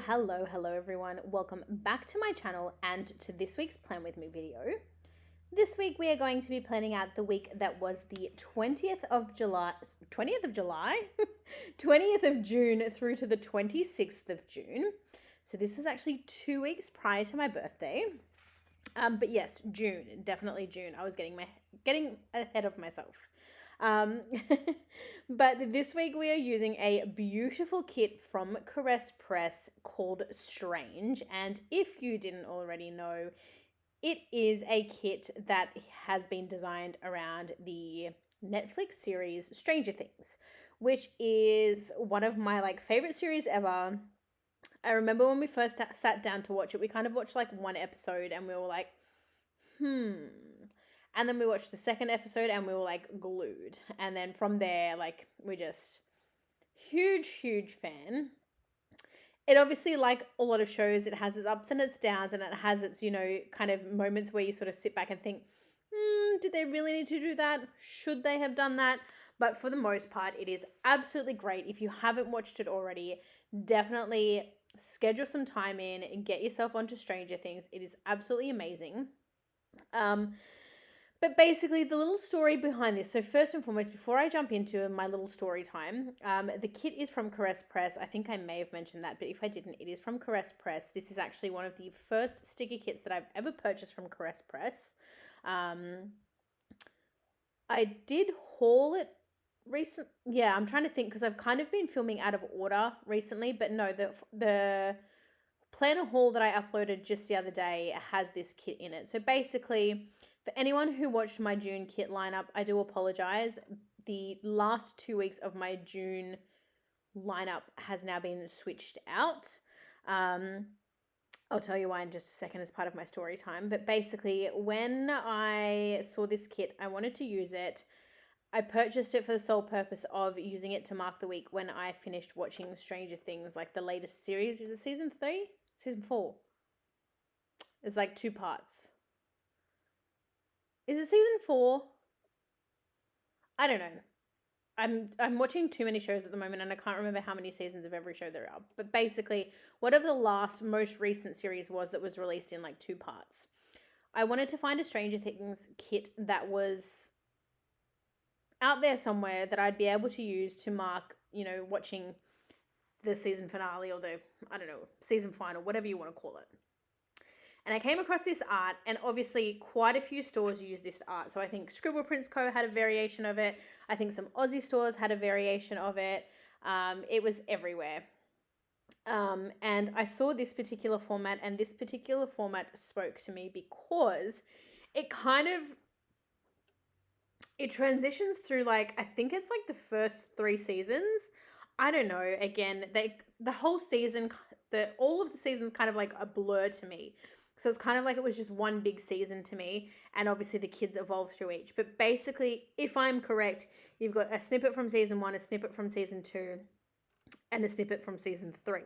Hello everyone. Welcome back to my channel and to this week's Plan With Me video. This week we are going to be planning out the week that was the 20th of July, 20th of June through to the 26th of June. So this was actually 2 weeks prior to my birthday. But yes, June, definitely June. I was getting ahead of myself. Um, but this week we are using a beautiful kit from Caress Press called Strange. And if you didn't already know, it is a kit that has been designed around the Netflix series Stranger Things, which is one of my favorite series ever. I remember when we first sat down to watch it, we kind of watched one episode and we were like, And then we watched the second episode and we were glued. And then from there, we just huge fan. It obviously, like a lot of shows, it has its ups and its downs, and it has its, kind of moments where you sort of sit back and think, did they really need to do that? Should they have done that? But for the most part, it is absolutely great. If you haven't watched it already, definitely schedule some time in and get yourself onto Stranger Things. It is absolutely amazing. But basically, the little story behind this. So first and foremost, before I jump into my little story time, the kit is from Caress Press. I think I may have mentioned that, but if I didn't, it is from Caress Press. This is actually one of the first sticker kits that I've ever purchased from Caress Press. I did haul it recent. Yeah, I'm trying to think because I've kind of been filming out of order recently, but no, the planner haul that I uploaded just the other day has this kit in it. So basically, for anyone who watched my June kit lineup, I do apologize. The last 2 weeks of my June lineup has now been switched out. I'll tell you why in just a second as part of my story time. But basically, when I saw this kit, I wanted to use it. I purchased it for the sole purpose of using it to mark the week when I finished watching Stranger Things, like the latest series. Is it season 3? Season 4? It's 2 parts. Is it season 4? I don't know. I'm watching too many shows at the moment and I can't remember how many seasons of every show there are. But basically, whatever the last most recent series was that was released in 2 parts. I wanted to find a Stranger Things kit that was out there somewhere that I'd be able to use to mark, watching the season finale or the, I don't know, season final, whatever you want to call it. And I came across this art, and obviously quite a few stores use this art. So I think Scribble Prints Co. had a variation of it. I think some Aussie stores had a variation of it. It was everywhere. And I saw this particular format, and this particular format spoke to me because it transitions through I think it's the first 3 seasons. I don't know. Again, the whole season, all of the seasons kind of a blur to me. So it's kind of it was just one big season to me, and obviously the kids evolve through each. But basically, if I'm correct, you've got a snippet from season 1, a snippet from season 2, and a snippet from season 3.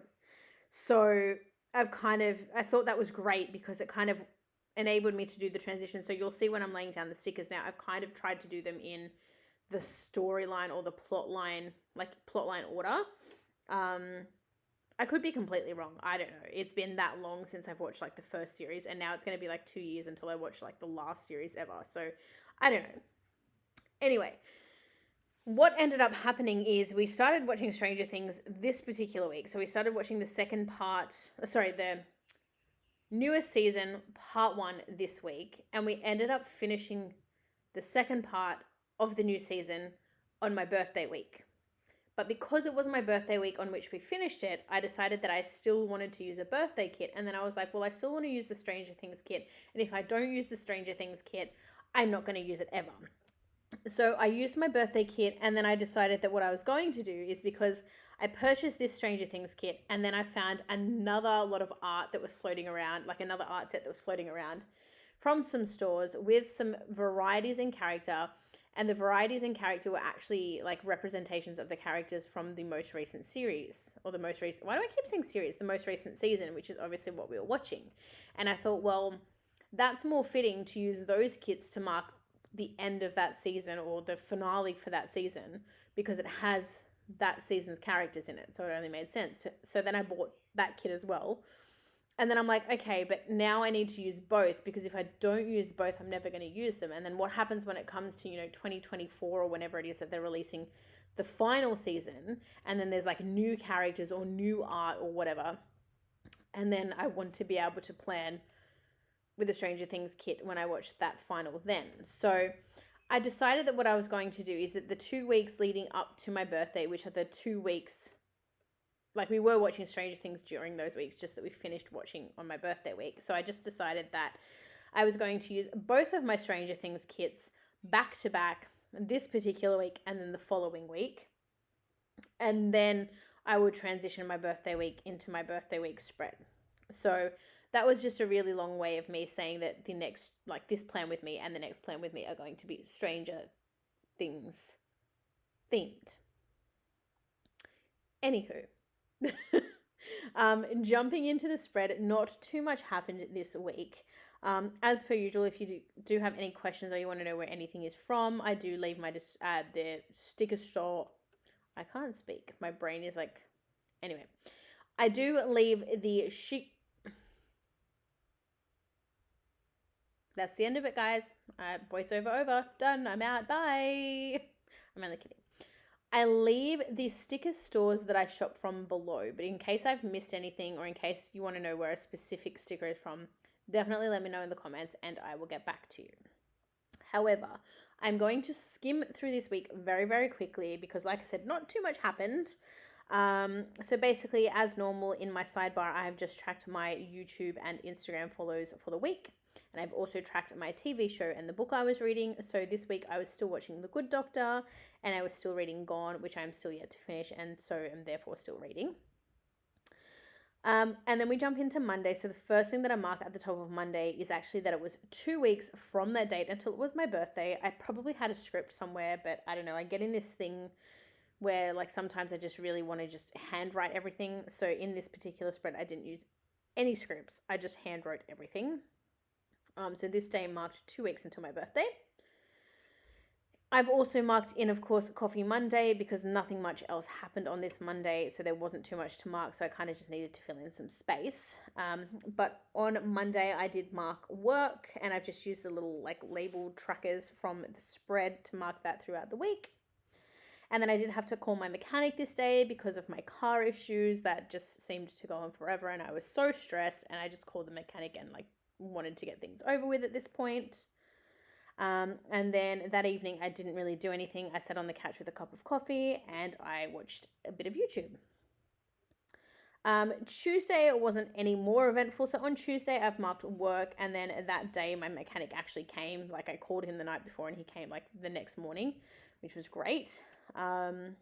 So I thought that was great because it kind of enabled me to do the transition. So you'll see when I'm laying down the stickers now, I've kind of tried to do them in the storyline or the plot line order. I could be completely wrong. I don't know. It's been that long since I've watched the first series, and now it's going to be 2 years until I watch the last series ever. So I don't know. Anyway, what ended up happening is we started watching Stranger Things this particular week. So we started watching the newest season, part 1, this week, and we ended up finishing the second part of the new season on my birthday week. But because it was my birthday week on which we finished it, I decided that I still wanted to use a birthday kit. And then I was like, well, I still want to use the Stranger Things kit. And if I don't use the Stranger Things kit, I'm not going to use it ever. So I used my birthday kit, and then I decided that what I was going to do is, because I purchased this Stranger Things kit, and then I found another lot of art that was floating around, another art set that was floating around from some stores with some varieties in character. And the varieties in character were actually representations of the characters from the most recent series, or the most recent, why do I keep saying series? The most recent season, which is obviously what we were watching. And I thought, well, that's more fitting to use those kits to mark the end of that season or the finale for that season, because it has that season's characters in it. So it only made sense. So then I bought that kit as well. And then I'm like, okay, but now I need to use both, because if I don't use both, I'm never going to use them. And then what happens when it comes to, 2024 or whenever it is that they're releasing the final season, and then there's like new characters or new art or whatever. And then I want to be able to plan with the Stranger Things kit when I watch that final then. So I decided that what I was going to do is that the 2 weeks leading up to my birthday, which are the 2 weeks, like we were watching Stranger Things during those weeks, just that we finished watching on my birthday week. So I just decided that I was going to use both of my Stranger Things kits back to back this particular week and then the following week. And then I would transition my birthday week into my birthday week spread. So that was just a really long way of me saying that the next, like this plan with me and the next plan with me are going to be Stranger Things themed. Anywho, jumping into the spread, not too much happened this week. As per usual, if you do have any questions or you want to know where anything is from, I do leave my the sticker store. I can't speak. My brain is like... Anyway, I do leave the That's the end of it, guys. Voiceover over. Done. I'm out. Bye. I'm only kidding. I leave the sticker stores that I shop from below, but in case I've missed anything or in case you want to know where a specific sticker is from, definitely let me know in the comments and I will get back to you. However, I'm going to skim through this week very, very quickly because, like I said, not too much happened. So basically, as normal, in my sidebar, I have just tracked my YouTube and Instagram follows for the week. And I've also tracked my TV show and the book I was reading. So this week I was still watching The Good Doctor and I was still reading Gone, which I'm still yet to finish and so am therefore still reading. And then we jump into Monday. So the first thing that I mark at the top of Monday is actually that it was 2 weeks from that date until it was my birthday. I probably had a script somewhere, but I don't know. I get in this thing where like sometimes I just really want to just handwrite everything. So in this particular spread, I didn't use any scripts. I just handwrote everything. So this day marked 2 weeks until my birthday. I've also marked in, of course, Coffee Monday because nothing much else happened on this Monday, so there wasn't too much to mark, so I kind of just needed to fill in some space. But on Monday, I did mark work, and I've just used the little like label trackers from the spread to mark that throughout the week. And then I did have to call my mechanic this day because of my car issues that just seemed to go on forever, and I was so stressed, and I just called the mechanic and like wanted to get things over with at this point. And then that evening I didn't really do anything. I sat on the couch with a cup of coffee and I watched a bit of YouTube. Tuesday wasn't any more eventful. So on Tuesday I've marked work, and then that day my mechanic actually came. Like I called him the night before and he came like the next morning, which was great. And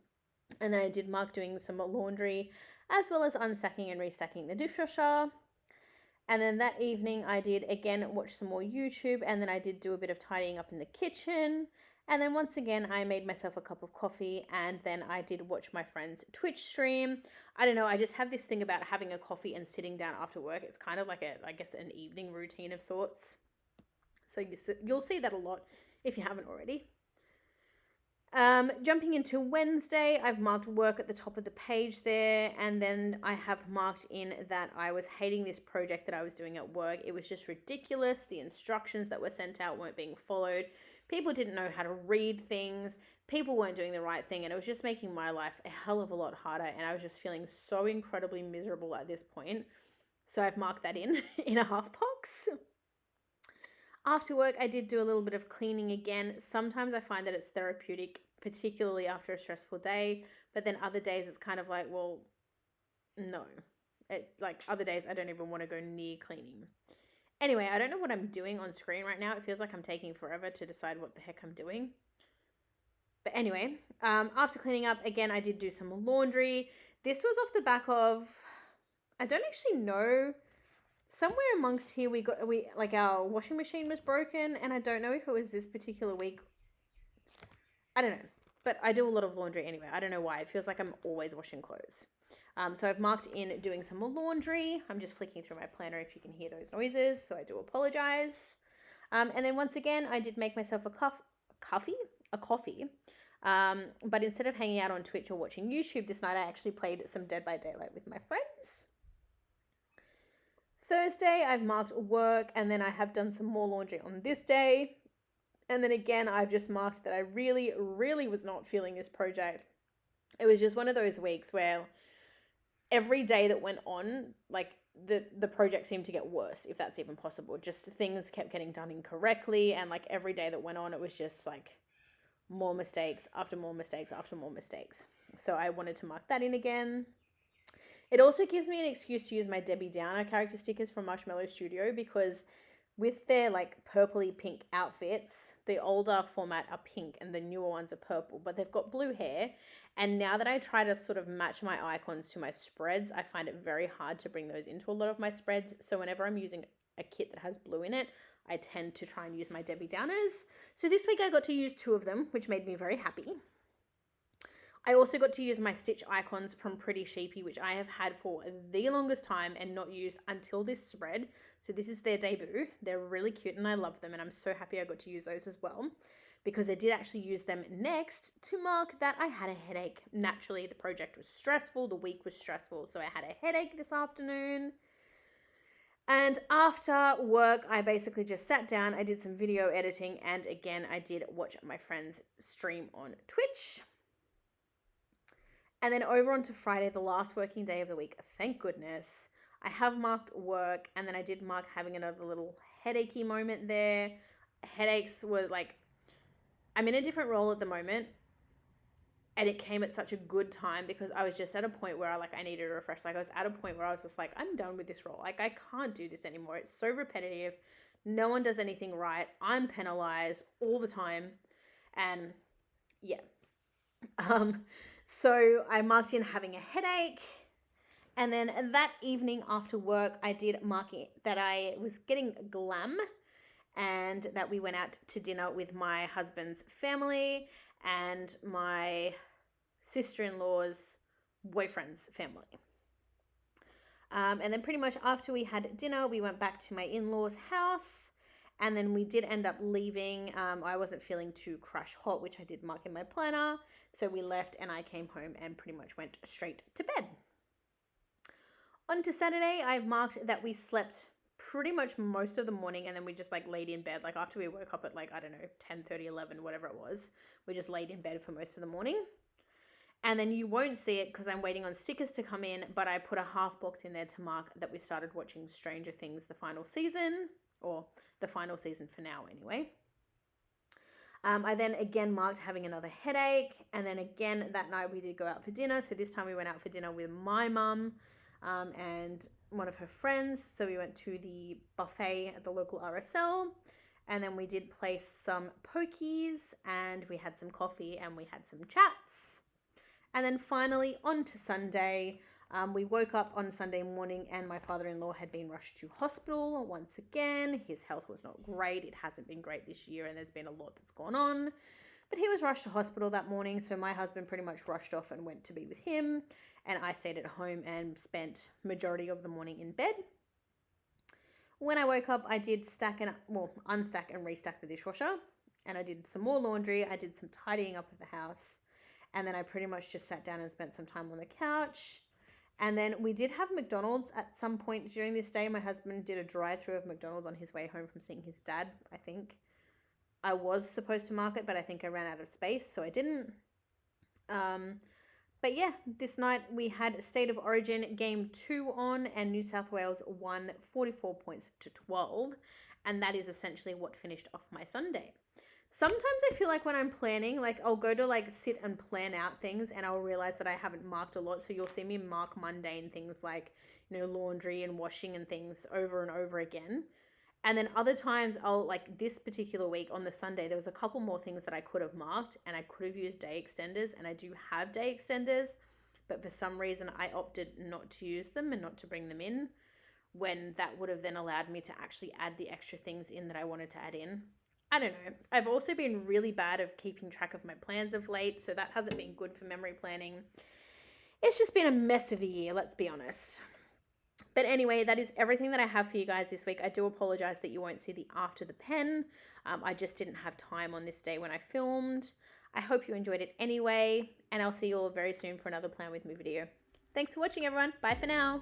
then I did mark doing some laundry as well as unstacking and restacking the dishwasher. And then that evening I did again watch some more YouTube, and then I did do a bit of tidying up in the kitchen. And then once again I made myself a cup of coffee, and then I did watch my friend's Twitch stream. I don't know, I just have this thing about having a coffee and sitting down after work. It's kind of like I guess an evening routine of sorts. So you'll see that a lot if you haven't already. Jumping into Wednesday, I've marked work at the top of the page there, and then I have marked in that I was hating this project that I was doing at work. It was just ridiculous. The instructions that were sent out weren't being followed. People didn't know how to read things. People weren't doing the right thing, and it was just making my life a hell of a lot harder, and I was just feeling so incredibly miserable at this point. So I've marked that in a half box. After work, I did do a little bit of cleaning again. Sometimes I find that it's therapeutic, particularly after a stressful day, but then other days it's kind of like, well, no. Like other days I don't even want to go near cleaning. Anyway, I don't know what I'm doing on screen right now. It feels like I'm taking forever to decide what the heck I'm doing. But anyway, after cleaning up, again, I did do some laundry. This was off the back of, I don't actually know, somewhere amongst here we like our washing machine was broken, and I don't know if it was this particular week. I don't know, but I do a lot of laundry anyway. I don't know why. It feels like I'm always washing clothes. So I've marked in doing some more laundry. I'm just flicking through my planner if you can hear those noises, so I do apologize. And then once again, I did make myself a coffee. But instead of hanging out on Twitch or watching YouTube this night, I actually played some Dead by Daylight with my friends. Thursday, I've marked work, and then I have done some more laundry on this day. And then again, I've just marked that I really, really was not feeling this project. It was just one of those weeks where every day that went on, like the project seemed to get worse, if that's even possible. Just things kept getting done incorrectly, and like every day that went on, it was just like more mistakes after more mistakes after more mistakes. So I wanted to mark that in again. It also gives me an excuse to use my Debbie Downer character stickers from Marshmallow Studio, because with their like purpley pink outfits, the older format are pink and the newer ones are purple, but they've got blue hair. And now that I try to sort of match my icons to my spreads, I find it very hard to bring those into a lot of my spreads. So whenever I'm using a kit that has blue in it, I tend to try and use my Debbie Downers. So this week I got to use 2 of them, which made me very happy. I also got to use my Stitch icons from Pretty Sheepy, which I have had for the longest time and not used until this spread. So this is their debut. They're really cute and I love them, and I'm so happy I got to use those as well, because I did actually use them next to mark that I had a headache. Naturally, the project was stressful, the week was stressful, so I had a headache this afternoon. And after work, I basically just sat down, I did some video editing, and again, I did watch my friend's stream on Twitch. And then over onto Friday, the last working day of the week, thank goodness, I have marked work, and then I did mark having another little headachy moment there. Headaches were like, I'm in a different role at the moment, and it came at such a good time because I was just at a point where I needed a refresh. Like I was at a point where I was just like, I'm done with this role. Like I can't do this anymore. It's so repetitive. No one does anything right. I'm penalized all the time. And yeah. So I marked in having a headache, and then that evening after work, I did mark it that I was getting glam, and that we went out to dinner with my husband's family and my sister-in-law's boyfriend's family. And then pretty much after we had dinner, we went back to my in-laws' house. And then we did end up leaving. I wasn't feeling too crush hot, which I did mark in my planner. So we left and I came home and pretty much went straight to bed. On to Saturday, I've marked that we slept pretty much most of the morning, and then we just like laid in bed. Like after we woke up at like, I don't know, 10:30, 11, whatever it was, we just laid in bed for most of the morning. And then you won't see it because I'm waiting on stickers to come in, but I put a half box in there to mark that we started watching Stranger Things, the final season, or the final season for now anyway. I then again marked having another headache, and then again that night we did go out for dinner. So this time we went out for dinner with my mum and one of her friends. So we went to the buffet at the local RSL, and then we did place some pokies, and we had some coffee, and we had some chats. And then finally on to Sunday. We woke up on Sunday morning and my father-in-law had been rushed to hospital once again. His health was not great. It hasn't been great this year, and there's been a lot that's gone on. But he was rushed to hospital that morning, so my husband pretty much rushed off and went to be with him, and I stayed at home and spent majority of the morning in bed. When I woke up, I did unstack and restack the dishwasher, and I did some more laundry. I did some tidying up of the house, and then I pretty much just sat down and spent some time on the couch. And then we did have McDonald's at some point during this day. My husband did a drive-through of McDonald's on his way home from seeing his dad, I think. I was supposed to mark it, but I think I ran out of space, so I didn't. But yeah, this night we had State of Origin Game 2 on, and New South Wales won 44 points to 12. And that is essentially what finished off my Sunday. Sometimes I feel like when I'm planning, like I'll go to like sit and plan out things and I'll realize that I haven't marked a lot. So you'll see me mark mundane things like, laundry and washing and things over and over again. And then other times I'll, like this particular week on the Sunday, there was a couple more things that I could have marked and I could have used day extenders, and I do have day extenders, but for some reason I opted not to use them and not to bring them in, when that would have then allowed me to actually add the extra things in that I wanted to add in. I don't know. I've also been really bad of keeping track of my plans of late, so that hasn't been good for memory planning. It's just been a mess of a year, let's be honest. But anyway, that is everything that I have for you guys this week. I do apologize that you won't see the after the pen. I just didn't have time on this day when I filmed. I hope you enjoyed it anyway, and I'll see you all very soon for another Plan With Me video. Thanks for watching, everyone. Bye for now.